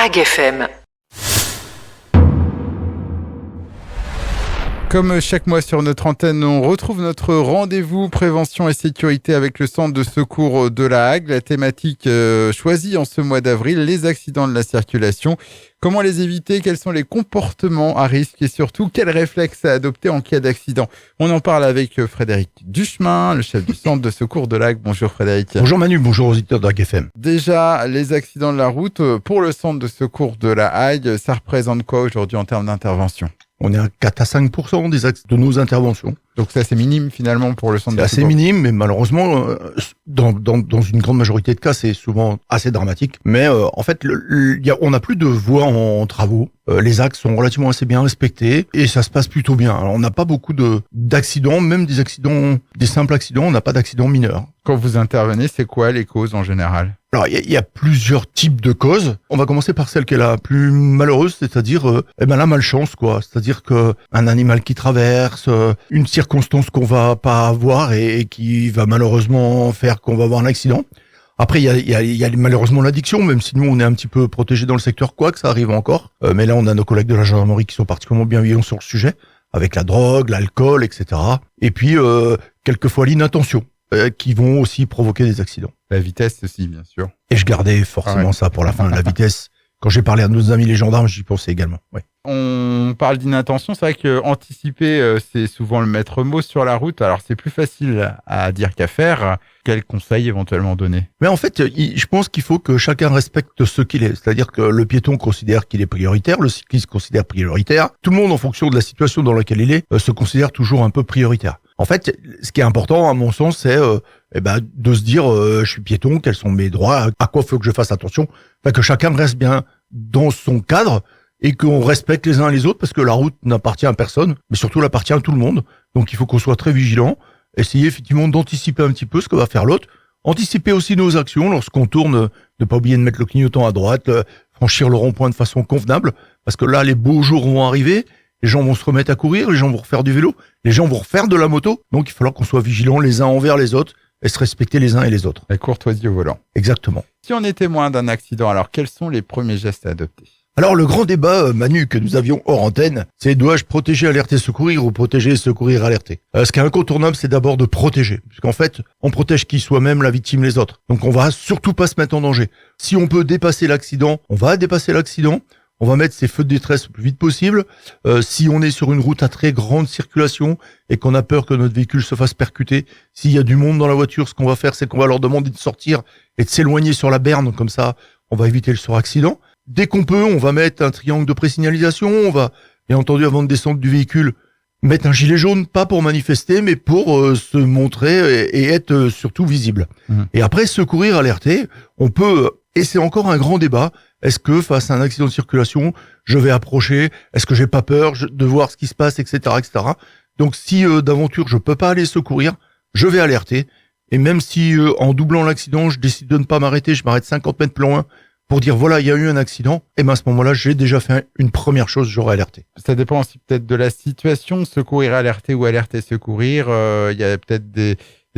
AgFM. Comme chaque mois sur notre antenne, on retrouve notre rendez-vous prévention et sécurité avec le centre de secours de la Hague. La thématique choisie en ce mois d'avril, les accidents de la circulation. Comment les éviter? Quels sont les comportements à risque et surtout, quels réflexes à adopter en cas d'accident? On en parle avec Frédéric Duchemin, le chef du centre de secours de la Hague. Bonjour Frédéric. Bonjour Manu, bonjour aux auditeurs d'AgFM. Déjà, les accidents de la route, pour le centre de secours de la Hague, ça représente quoi aujourd'hui en termes d'intervention? On est à 4 à 5% de nos interventions. Donc ça, c'est minime finalement pour le centre de C'est secours. assez minime, mais malheureusement, dans une grande majorité de cas, c'est souvent assez dramatique. Mais en fait, on n'a plus de voies en travaux. Les axes sont relativement assez bien respectés et ça se passe plutôt bien. Alors, on n'a pas beaucoup d'accidents, même des simples accidents, on n'a pas d'accidents mineurs. Quand vous intervenez, c'est quoi les causes en général? Alors, il y a plusieurs types de causes. On va commencer par celle qui est la plus malheureuse, c'est-à-dire la malchance, quoi. C'est-à-dire que un animal qui traverse, une circonstance qu'on va pas avoir et qui va malheureusement faire qu'on va avoir un accident. Après, il y a malheureusement l'addiction, même si nous, on est un petit peu protégés dans le secteur, quoi que ça arrive encore. Mais là, on a nos collègues de la gendarmerie qui sont particulièrement bienveillants sur le sujet, avec la drogue, l'alcool, etc. Et puis, quelquefois, l'inattention, qui vont aussi provoquer des accidents. La vitesse aussi, bien sûr. Et je gardais forcément ça pour la fin, la vitesse. Quand j'ai parlé à nos amis les gendarmes, j'y pensais également. Ouais. On parle d'inattention, c'est vrai que anticiper, c'est souvent le maître mot sur la route. Alors c'est plus facile à dire qu'à faire. Quels conseils éventuellement donner? Mais en fait, je pense qu'il faut que chacun respecte ce qu'il est. C'est-à-dire que le piéton considère qu'il est prioritaire, le cycliste considère prioritaire. Tout le monde, en fonction de la situation dans laquelle il est, se considère toujours un peu prioritaire. En fait, ce qui est important, à mon sens, c'est de se dire, je suis piéton, quels sont mes droits, à quoi faut que je fasse attention, que chacun reste bien dans son cadre et qu'on respecte les uns les autres, parce que la route n'appartient à personne, mais surtout elle appartient à tout le monde. Donc il faut qu'on soit très vigilant, essayer effectivement d'anticiper un petit peu ce que va faire l'autre, anticiper aussi nos actions lorsqu'on tourne, ne pas oublier de mettre le clignotant à droite, franchir le rond-point de façon convenable, parce que là les beaux jours vont arriver. Les gens vont se remettre à courir, les gens vont refaire du vélo, les gens vont refaire de la moto. Donc, il va falloir qu'on soit vigilants les uns envers les autres et se respecter les uns et les autres. La courtoisie au volant. Exactement. Si on est témoin d'un accident, alors quels sont les premiers gestes à adopter? Alors, le grand débat, Manu, que nous avions hors antenne, c'est dois-je protéger, alerter, secourir ou protéger, secourir, alerter? Ce qui est incontournable, c'est d'abord de protéger. Puisqu'en fait, on protège qui soi-même, la victime, les autres. Donc, on va surtout pas se mettre en danger. Si on peut dépasser l'accident, on va dépasser l'accident. On va mettre ces feux de détresse le plus vite possible. Si on est sur une route à très grande circulation et qu'on a peur que notre véhicule se fasse percuter, s'il y a du monde dans la voiture, ce qu'on va faire, c'est qu'on va leur demander de sortir et de s'éloigner sur la berne. Comme ça, on va éviter le suraccident. Dès qu'on peut, on va mettre un triangle de présignalisation. On va, bien entendu, avant de descendre du véhicule, mettre un gilet jaune, pas pour manifester, mais pour se montrer et être surtout visible. Et après, secourir, alerter, on peut, et c'est encore un grand débat, est-ce que face à un accident de circulation, je vais approcher? Est-ce que j'ai pas peur de voir ce qui se passe, etc., etc. Donc si d'aventure je peux pas aller secourir, je vais alerter. Et même si en doublant l'accident, je décide de ne pas m'arrêter, je m'arrête 50 mètres plus loin pour dire voilà, il y a eu un accident, et ben à ce moment-là, j'ai déjà fait une première chose, j'aurais alerté. Ça dépend aussi peut-être de la situation, secourir, alerter ou alerter, secourir. Il y a peut-être des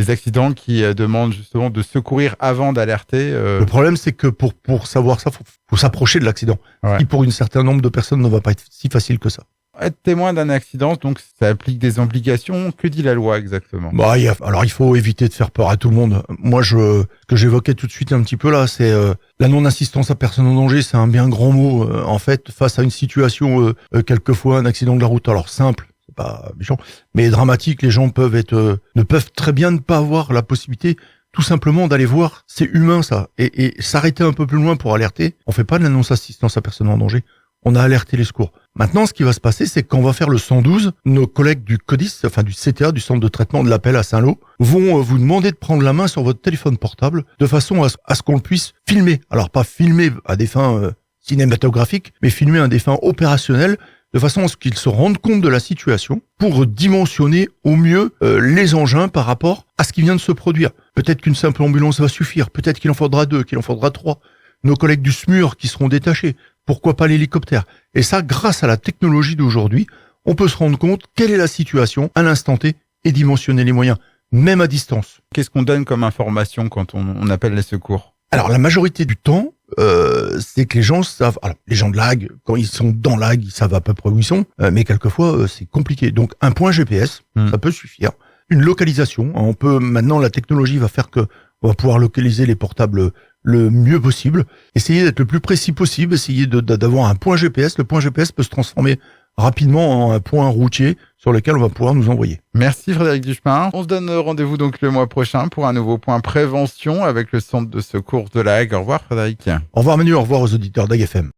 accidents qui demandent justement de secourir avant d'alerter. Le problème, c'est que pour savoir ça, faut s'approcher de l'accident. Ouais. Qui pour un certain nombre de personnes ne va pas être si facile que ça. Être témoin d'un accident, donc ça implique des obligations. Que dit la loi exactement? Alors il faut éviter de faire peur à tout le monde. Moi, ce que j'évoquais tout de suite un petit peu là, c'est la non-assistance à personne en danger. C'est un bien grand mot en fait face à une situation quelquefois un accident de la route. Alors simple. Pas méchant, mais dramatique. Les gens ne peuvent très bien ne pas avoir la possibilité tout simplement d'aller voir. C'est humain ça, et s'arrêter un peu plus loin pour alerter. On fait pas de l'annonce-assistance à personne en danger. On a alerté les secours. Maintenant, ce qui va se passer, c'est qu'on va faire le 112. Nos collègues du CODIS, enfin du CTA, du Centre de traitement de l'appel à Saint-Lô, vont vous demander de prendre la main sur votre téléphone portable de façon à ce qu'on puisse filmer. Alors pas filmer à des fins cinématographiques, mais filmer à des fins opérationnelles, de façon à ce qu'ils se rendent compte de la situation pour dimensionner au mieux les engins par rapport à ce qui vient de se produire. Peut-être qu'une simple ambulance va suffire, peut-être qu'il en faudra 2, qu'il en faudra 3. Nos collègues du SMUR qui seront détachés, pourquoi pas l'hélicoptère? Et ça, grâce à la technologie d'aujourd'hui, on peut se rendre compte quelle est la situation à l'instant T et dimensionner les moyens, même à distance. Qu'est-ce qu'on donne comme information quand on appelle les secours? Alors la majorité du temps, c'est que les gens savent, alors, les gens de l'Ag, quand ils sont dans l'Ag, ils savent à peu près où ils sont, mais quelquefois, c'est compliqué. Donc, un point GPS, ça peut suffire. Une localisation, maintenant, la technologie va faire que on va pouvoir localiser les portables le mieux possible. Essayer d'être le plus précis possible, essayer d'avoir un point GPS. Le point GPS peut se transformer rapidement en un point routier sur lequel on va pouvoir nous envoyer. Merci Frédéric Duchemin. On se donne rendez-vous donc le mois prochain pour un nouveau point prévention avec le centre de secours de la Hague. Au revoir Frédéric. Au revoir Manu, au revoir aux auditeurs d'AG FM.